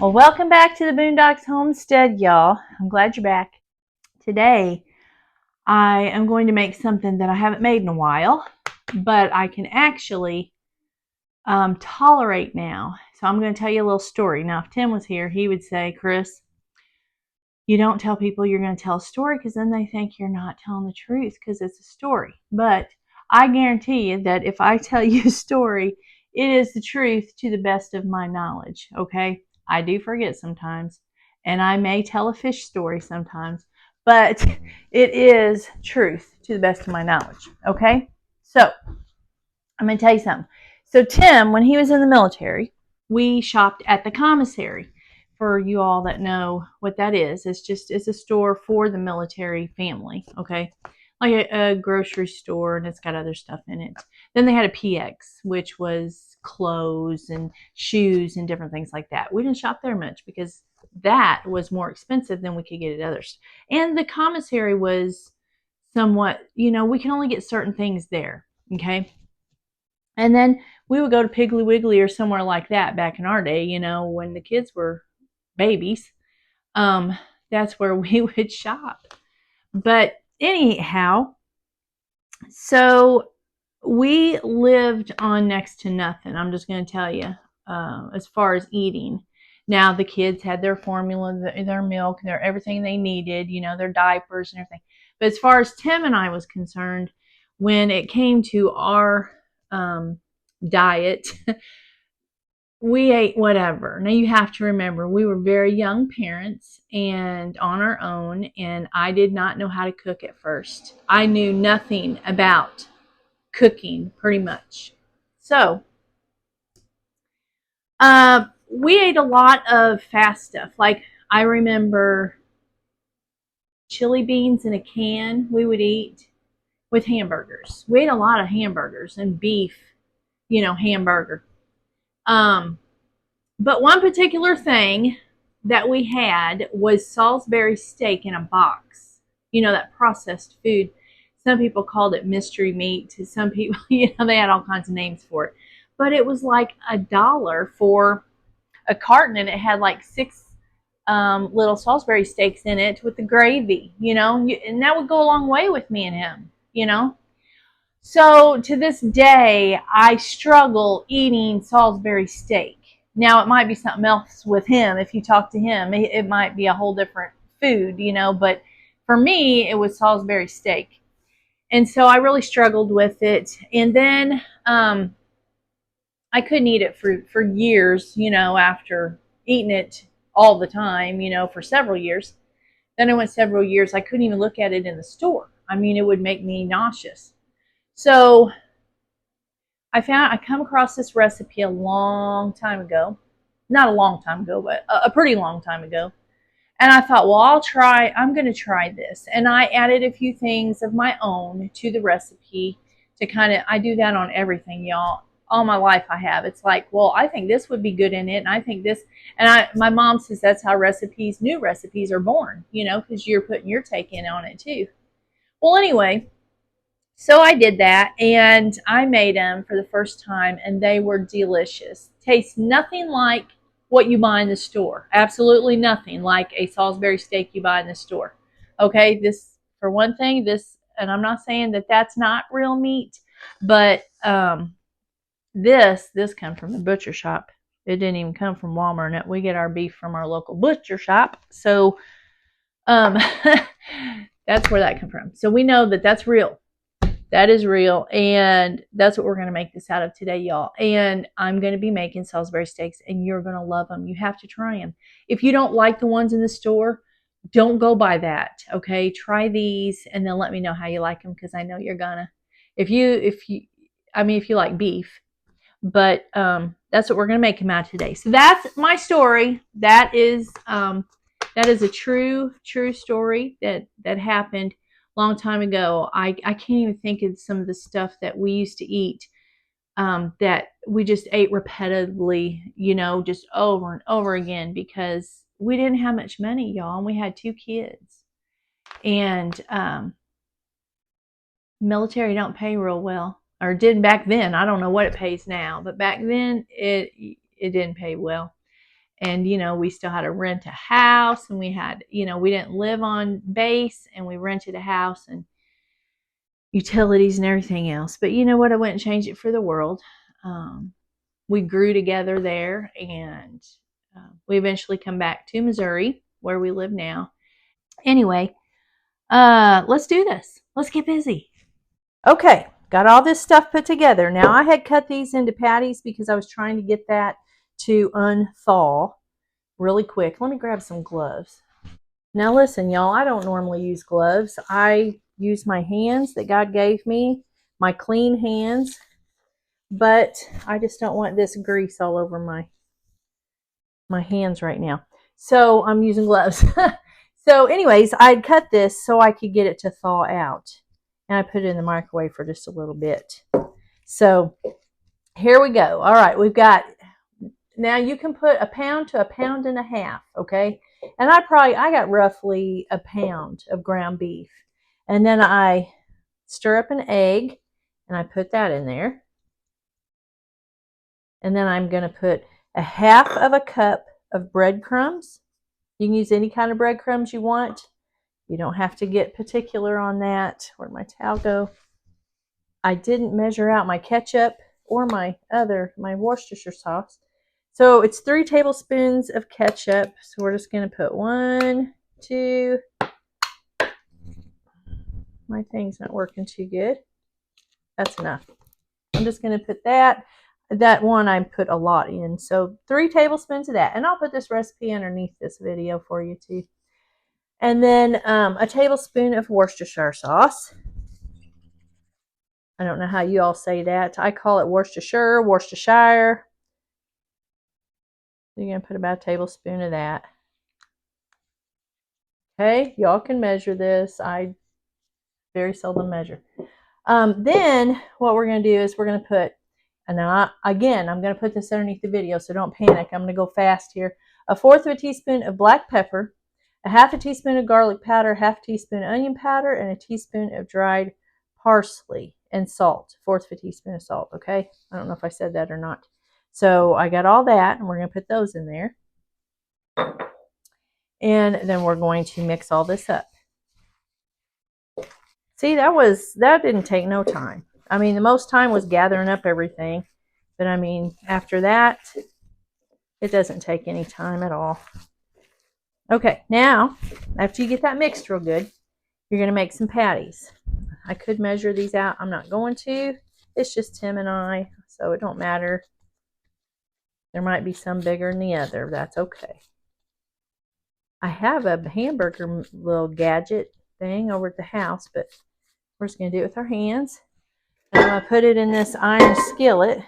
Well, welcome back to the Boondocks Homestead, y'all. I'm glad you're back. Today, I am going to make something that I haven't made in a while, but I can actually tolerate now. So I'm going to tell you a little story. Now, if Tim was here, he would say, Chris, you don't tell people you're going to tell a story because then they think you're not telling the truth because it's a story. But I guarantee you that if I tell you a story, it is the truth to the best of my knowledge, okay? I do forget sometimes, and I may tell a fish story sometimes, but it is truth to the best of my knowledge, okay? So, I'm going to tell you something. So, Tim, when he was in the military, we shopped at the commissary. For you all that know what that is, it's a store for the military family, okay? Like a grocery store, and it's got other stuff in it. Then they had a PX, which was clothes and shoes and different things like that. We didn't shop there much because that was more expensive than we could get at others. And the commissary was somewhat, we can only get certain things there, okay? And then we would go to Piggly Wiggly or somewhere like that back in our day, when the kids were babies. That's where we would shop. But anyhow, so we lived on next to nothing. I'm just going to tell you, as far as eating. Now the kids had their formula, their milk, their everything they needed, their diapers and everything. But as far as Tim and I was concerned, when it came to our diet, we ate whatever. Now you have to remember, we were very young parents and on our own, and I did not know how to cook at first. I knew nothing about cooking pretty much. So, we ate a lot of fast stuff. Like I remember chili beans in a can we would eat with hamburgers. We ate a lot of hamburgers and beef, hamburger. But one particular thing that we had was Salisbury steak in a box. That processed food. Some people called it mystery meat. Some people, they had all kinds of names for it. But it was like $1 for a carton, and it had like 6 little Salisbury steaks in it with the gravy, and that would go a long way with me and him. So to this day, I struggle eating Salisbury steak. Now, it might be something else with him. If you talk to him, it might be a whole different food, but for me, it was Salisbury steak. And so I really struggled with it. And then I couldn't eat it for years, after eating it all the time, for several years. Then I went several years, I couldn't even look at it in the store. I mean, it would make me nauseous. So I come across this recipe a long time ago. Not a long time ago, but a pretty long time ago. And I thought, well, I'm going to try this. And I added a few things of my own to the recipe to I do that on everything, y'all. All my life I have. It's like, well, I think this would be good in it. And I think this, and my mom says that's how new recipes are born, because you're putting your take in on it too. Well, anyway, so I did that, and I made them for the first time, and they were delicious. Tastes nothing like what you buy in the store. Absolutely nothing like a Salisbury steak you buy in the store. Okay, this, for one thing, and I'm not saying that that's not real meat, but this comes from the butcher shop. It didn't even come from Walmart. We get our beef from our local butcher shop. So that's where that comes from. So we know that that's real. That is real, and that's what we're going to make this out of today, y'all. And I'm going to be making Salisbury steaks, and you're going to love them. You have to try them. If you don't like the ones in the store, don't go by that, okay? Try these, and then let me know how you like them, because I know you're gonna. If you like beef, but that's what we're going to make them out today. So that's my story. That is a true story that happened long time ago. I can't even think of some of the stuff that we used to eat that we just ate repetitively, just over and over again, because we didn't have much money, y'all, and we had 2 kids. And military don't pay real well, or didn't back then. I don't know what it pays now, but back then it didn't pay well. And, we still had to rent a house, and we had, we didn't live on base, and we rented a house and utilities and everything else. But you know what? I wouldn't change it for the world. We grew together there, and we eventually come back to Missouri, where we live now. Anyway, let's do this. Let's get busy. Okay, got all this stuff put together. Now I had cut these into patties because I was trying to get that to unthaw really quick. Let me grab some gloves. Now listen, y'all, I don't normally use gloves. I use my hands that God gave me, my clean hands, but I just don't want this grease all over my hands right now. So I'm using gloves. So anyways, I'd cut this so I could get it to thaw out. And I put it in the microwave for just a little bit. So here we go. All right, we've got, now you can put a pound to a pound and a half, okay? And I got roughly a pound of ground beef. And then I stir up an egg and I put that in there. And then I'm going to put a half of a cup of breadcrumbs. You can use any kind of breadcrumbs you want. You don't have to get particular on that. Where'd my towel go? I didn't measure out my ketchup or my Worcestershire sauce. So it's 3 tablespoons of ketchup. So we're just going to put 1, 2. My thing's not working too good. That's enough. I'm just going to put that. That one I put a lot in. So 3 tablespoons of that. And I'll put this recipe underneath this video for you too. And then a tablespoon of Worcestershire sauce. I don't know how you all say that. I call it Worcestershire, Worcestershire. You're going to put about a tablespoon of that. Okay, y'all can measure this. I very seldom measure. Then what we're going to do is we're going to put, and now I'm going to put this underneath the video, so don't panic. I'm going to go fast here. 1/4 of a teaspoon of black pepper, a 1/2 teaspoon of garlic powder, 1/2 teaspoon of onion powder, and a teaspoon of dried parsley, and salt. 1/4 of a teaspoon of salt, okay? I don't know if I said that or not. So I got all that, and we're going to put those in there. And then we're going to mix all this up. See, that didn't take no time. I mean, the most time was gathering up everything. But I mean, after that, it doesn't take any time at all. Okay, now, after you get that mixed real good, you're going to make some patties. I could measure these out. I'm not going to. It's just Tim and I, so it don't matter. There might be some bigger than the other. That's okay. I have a hamburger little gadget thing over at the house, but we're just going to do it with our hands. And I'm going to put it in this iron skillet.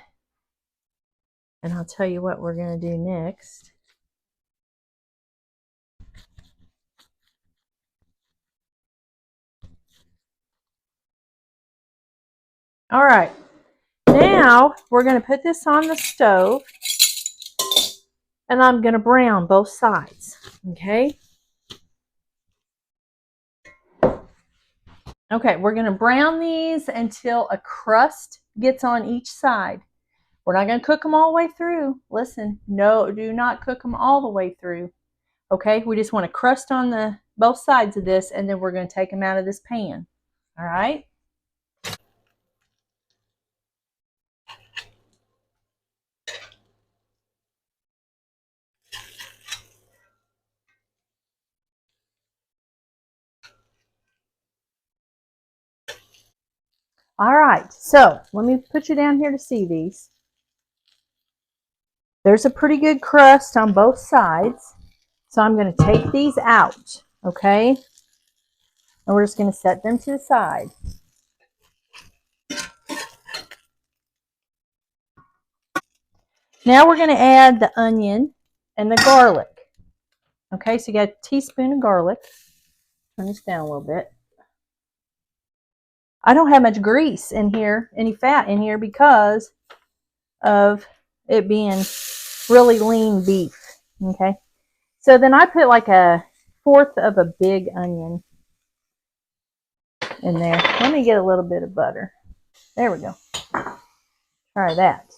And I'll tell you what we're going to do next. All right. Now we're going to put this on the stove. And I'm going to brown both sides. Okay. Okay, we're going to brown these until a crust gets on each side. We're not going to cook them all the way through. Listen, no, do not cook them all the way through. Okay, we just want a crust on both sides of this, and then we're going to take them out of this pan. All right. All right, so let me put you down here to see these. There's a pretty good crust on both sides. So I'm going to take these out, okay? And we're just going to set them to the side. Now we're going to add the onion and the garlic. Okay, so you got a teaspoon of garlic. Turn this down a little bit. I don't have much grease in here, any fat in here, because of it being really lean beef. Okay, so then I put like a 1/4 of a big onion in there. Let me get a little bit of butter. There we go. Try that.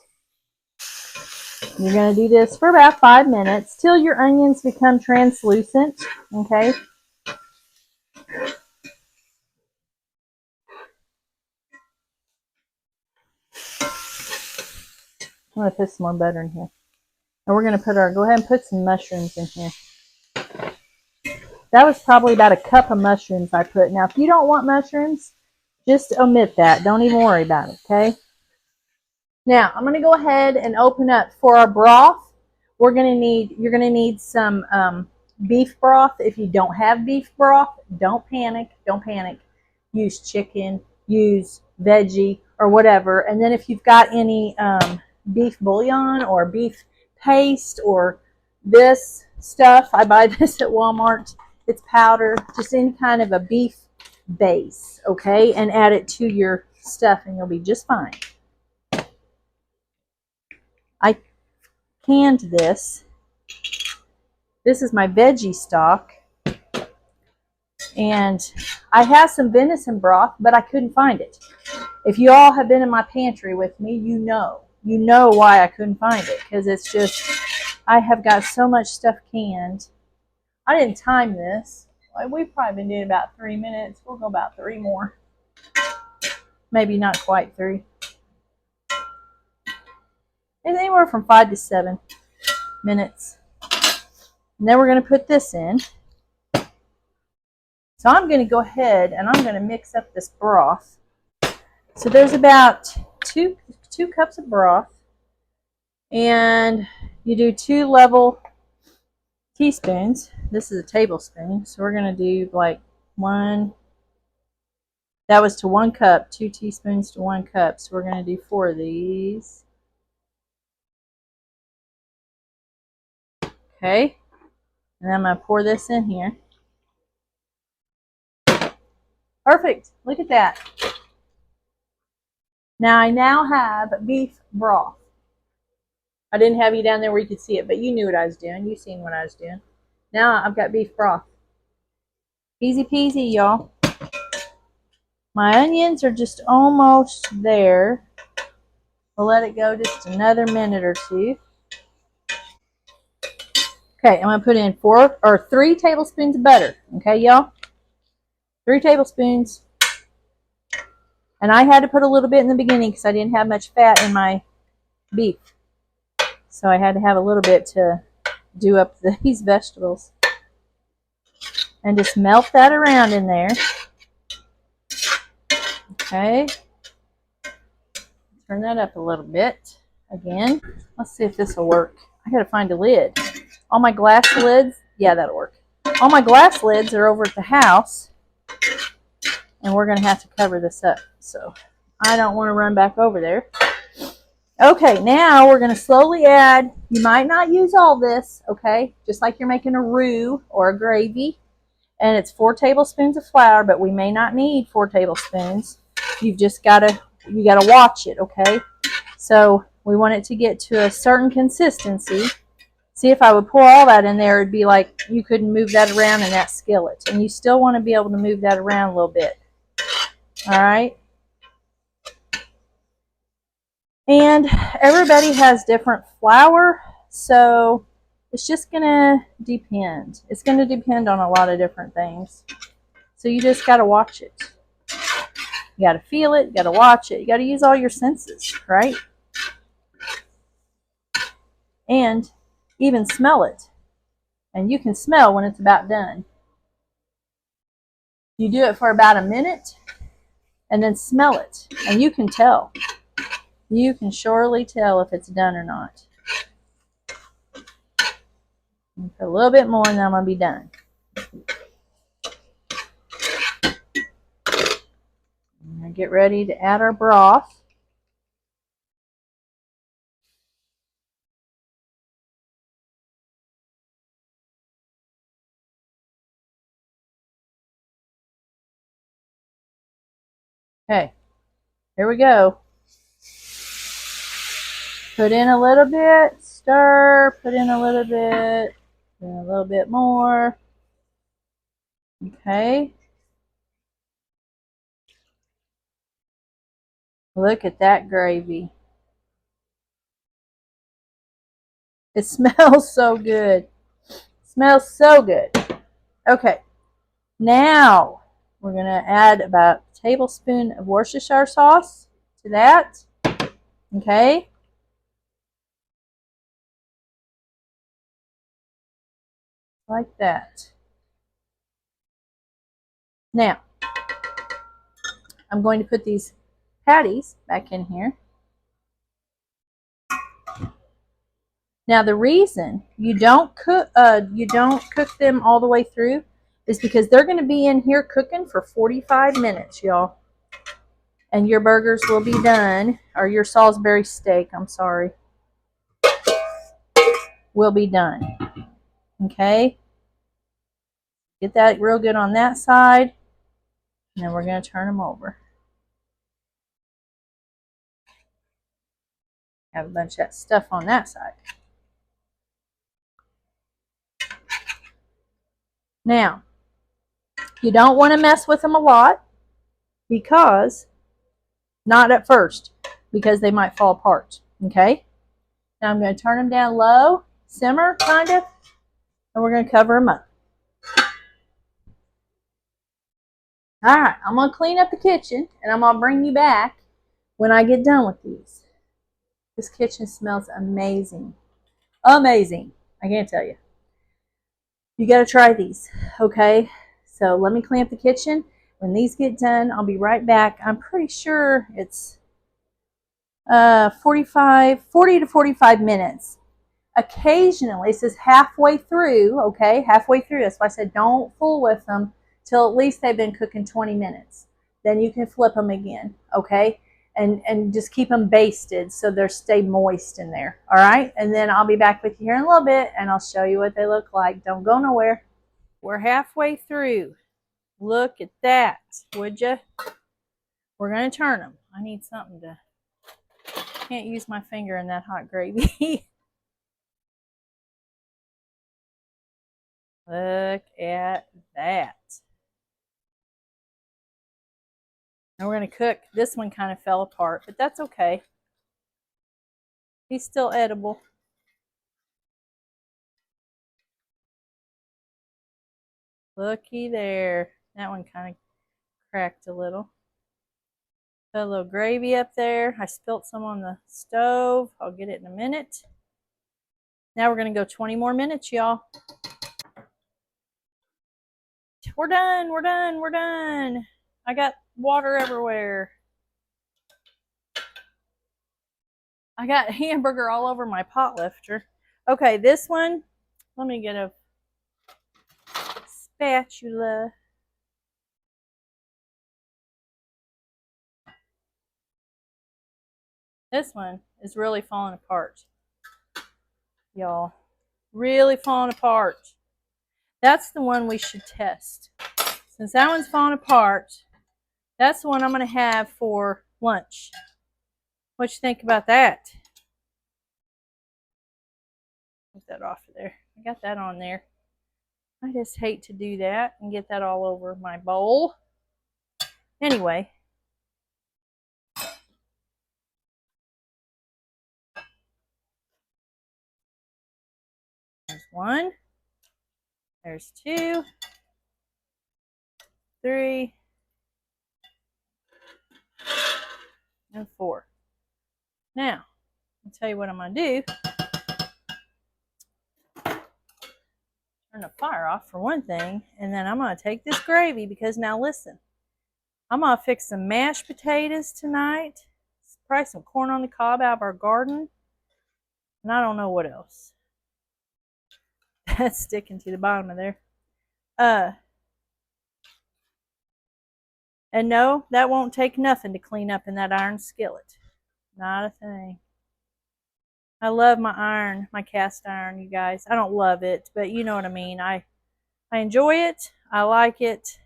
You're going to do this for about 5 minutes till your onions become translucent, okay? I'm going to put some more butter in here. And we're going to go ahead and put some mushrooms in here. That was probably about a cup of mushrooms I put. Now, if you don't want mushrooms, just omit that. Don't even worry about it, okay? Now, I'm going to go ahead and open up for our broth. You're going to need some beef broth. If you don't have beef broth, don't panic. Don't panic. Use chicken, use veggie, or whatever. And then if you've got any beef bouillon or beef paste or this stuff, I buy this at Walmart. It's powder, just any kind of a beef base, okay? And add it to your stuff and you'll be just fine. I canned this. This is my veggie stock. And I have some venison broth, but I couldn't find it. If you all have been in my pantry with me, you know why I couldn't find it. Because it's just, I have got so much stuff canned. I didn't time this. We've probably been doing about 3 minutes. We'll go about 3 more. Maybe not quite 3. It's anywhere from 5 to 7 minutes. And then we're going to put this in. So I'm going to go ahead and I'm going to mix up this broth. So there's about two cups of broth. And you do 2 level teaspoons. This is a tablespoon. So we're going to do like 1. That was to 1 cup. 2 teaspoons to 1 cup. So we're going to do 4 of these. Okay. And I'm going to pour this in here. Perfect. Look at that. Now I have beef broth. I didn't have you down there where you could see it, but you knew what I was doing. You seen what I was doing. Now I've got beef broth. Easy peasy, y'all. My onions are just almost there. We'll let it go just another minute or 2. Okay, I'm going to put in 3 tablespoons of butter. Okay, y'all? 3 tablespoons. And I had to put a little bit in the beginning because I didn't have much fat in my beef. So I had to have a little bit to do up these vegetables. And just melt that around in there. Okay. Turn that up a little bit again. Let's see if this will work. I gotta find a lid. All my glass lids, yeah, that'll work. All my glass lids are over at the house, and we're gonna have to cover this up. So I don't want to run back over there. Okay, now we're gonna slowly add. You might not use all this, okay? Just like you're making a roux or a gravy, and it's 4 tablespoons of flour, but we may not need 4 tablespoons. You've just gotta watch it, okay? So we want it to get to a certain consistency. See, if I would pour all that in there, it'd be like you couldn't move that around in that skillet. And you still want to be able to move that around a little bit. All right? And everybody has different flour, so it's just going to depend. It's going to depend on a lot of different things. So you just got to watch it. You got to feel it. You got to watch it. You got to use all your senses, right? And even smell it. And you can smell when it's about done. You do it for about a minute and then smell it. And you can tell. You can surely tell if it's done or not. Put a little bit more and then I'm going to be done. And get ready to add our broth. Okay, here we go. Put in a little bit, stir, put in a little bit, put in a little bit more. Okay. Look at that gravy. It smells so good. Smells so good. Okay, now we're going to add about a tablespoon of Worcestershire sauce to that. Okay. Like that. Now, I'm going to put these patties back in here. Now, the reason you don't cook them all the way through is because they're going to be in here cooking for 45 minutes, y'all. And your burgers will be done, or your Salisbury steak, I'm sorry, will be done. Okay? Get that real good on that side, and then we're going to turn them over. Have a bunch of that stuff on that side. Now, you don't want to mess with them a lot because, not at first, because they might fall apart. Okay? Now I'm going to turn them down low, simmer kind of, and we're going to cover them up. All right, I'm going to clean up the kitchen, and I'm going to bring you back when I get done with these. This kitchen smells amazing. Amazing. I can't tell you. You got to try these, okay? So let me clean up the kitchen. When these get done, I'll be right back. I'm pretty sure it's 40 to 45 minutes. Occasionally, it says halfway through, okay? Halfway through. That's why I said don't fool with them till at least they've been cooking 20 minutes. Then you can flip them again, okay? And just keep them basted so they stay moist in there, all right? And then I'll be back with you here in a little bit, and I'll show you what they look like. Don't go nowhere. We're halfway through. Look at that, would you? We're going to turn them. I need something to... Can't use my finger in that hot gravy. Look at that. And we're going to cook. This one kind of fell apart, but that's okay. He's still edible. Looky there. That one kind of cracked a little. Put a little gravy up there. I spilt some on the stove. I'll get it in a minute. Now we're going to go 20 more minutes, y'all. We're done. We're done. We're done. I got water everywhere. I got hamburger all over my pot lifter. Okay, this one, let me get a spatula. This one is really falling apart, y'all. Really falling apart. That's the one we should test. Since that one's falling apart, that's the one I'm going to have for lunch. What you think about that? Get that off of there. I got that on there. I just hate to do that and get that all over my bowl. Anyway. There's one. There's 2. 3. And 4. Now, I'll tell you what I'm going to do. Turn the fire off for one thing, and then I'm going to take this gravy because now listen, I'm going to fix some mashed potatoes tonight, probably some corn on the cob out of our garden, and I don't know what else. That's sticking to the bottom of there. And no, that won't take nothing to clean up in that iron skillet. Not a thing. I love my iron, my cast iron, you guys. I don't love it, but you know what I mean. I enjoy it. I like it.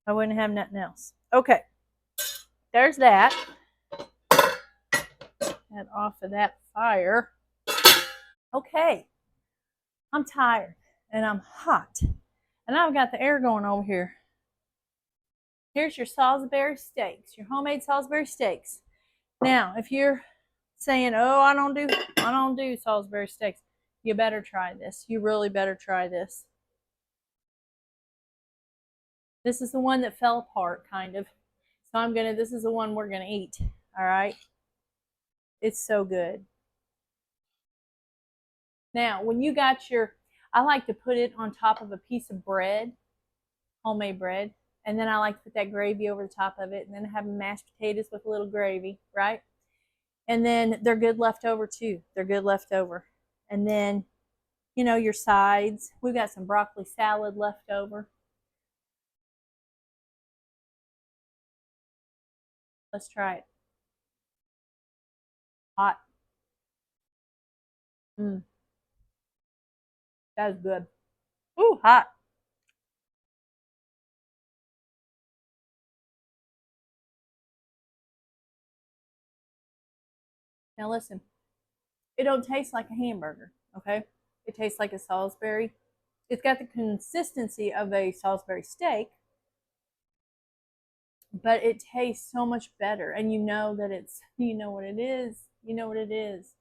I wouldn't have nothing else. Okay. There's that. Get off of that fire. Okay. I'm tired and I'm hot. And I've got the air going over here. Here's your Salisbury steaks, your homemade Salisbury steaks. Now, if you're saying, "Oh, I don't do Salisbury steaks." You better try this. You really better try this. This is the one that fell apart, kind of. So this is the one we're gonna eat. All right. It's so good. Now, when you got I like to put it on top of a piece of bread, homemade bread, and then I like to put that gravy over the top of it, and then have mashed potatoes with a little gravy, right? And then they're good left over too. They're good left over. And then, your sides. We've got some broccoli salad left over. Let's try it. Hot. Mmm, that is good. Ooh, hot. Now listen, it don't taste like a hamburger, okay? It tastes like a Salisbury. It's got the consistency of a Salisbury steak, but it tastes so much better. And you know that you know what it is. You know what it is.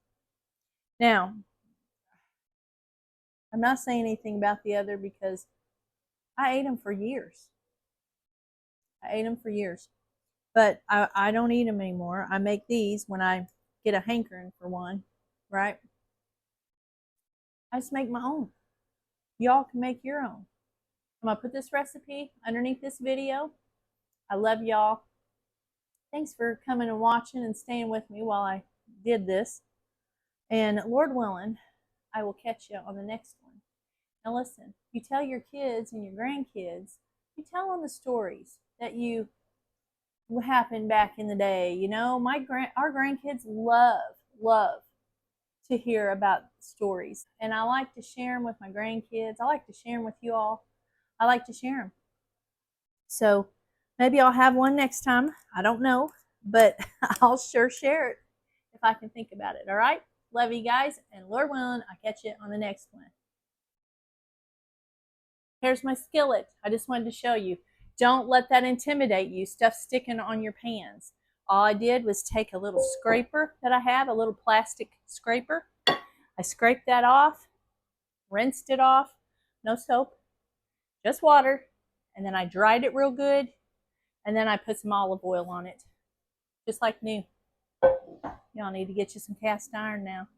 Now, I'm not saying anything about the other because I ate them for years. I ate them for years. But I don't eat them anymore. I make these when I get a hankering for one, right? I just make my own. Y'all can make your own. I'm going to put this recipe underneath this video. I love y'all. Thanks for coming and watching and staying with me while I did this. And Lord willing, I will catch you on the next one. Now listen, you tell your kids and your grandkids, you tell them the stories that happened back in the day. Our grandkids love to hear about stories. And I like to share them with my grandkids. I like to share them with you all. I like to share them. So maybe I'll have one next time. I don't know, but I'll sure share it if I can think about it. All right? Love you guys, and Lord willing, I'll catch you on the next one. Here's my skillet. I just wanted to show you. Don't let that intimidate you. Stuff sticking on your pans. All I did was take a little scraper that I have, a little plastic scraper. I scraped that off, rinsed it off, no soap, just water, and then I dried it real good, and then I put some olive oil on it, just like new. Y'all need to get you some cast iron now.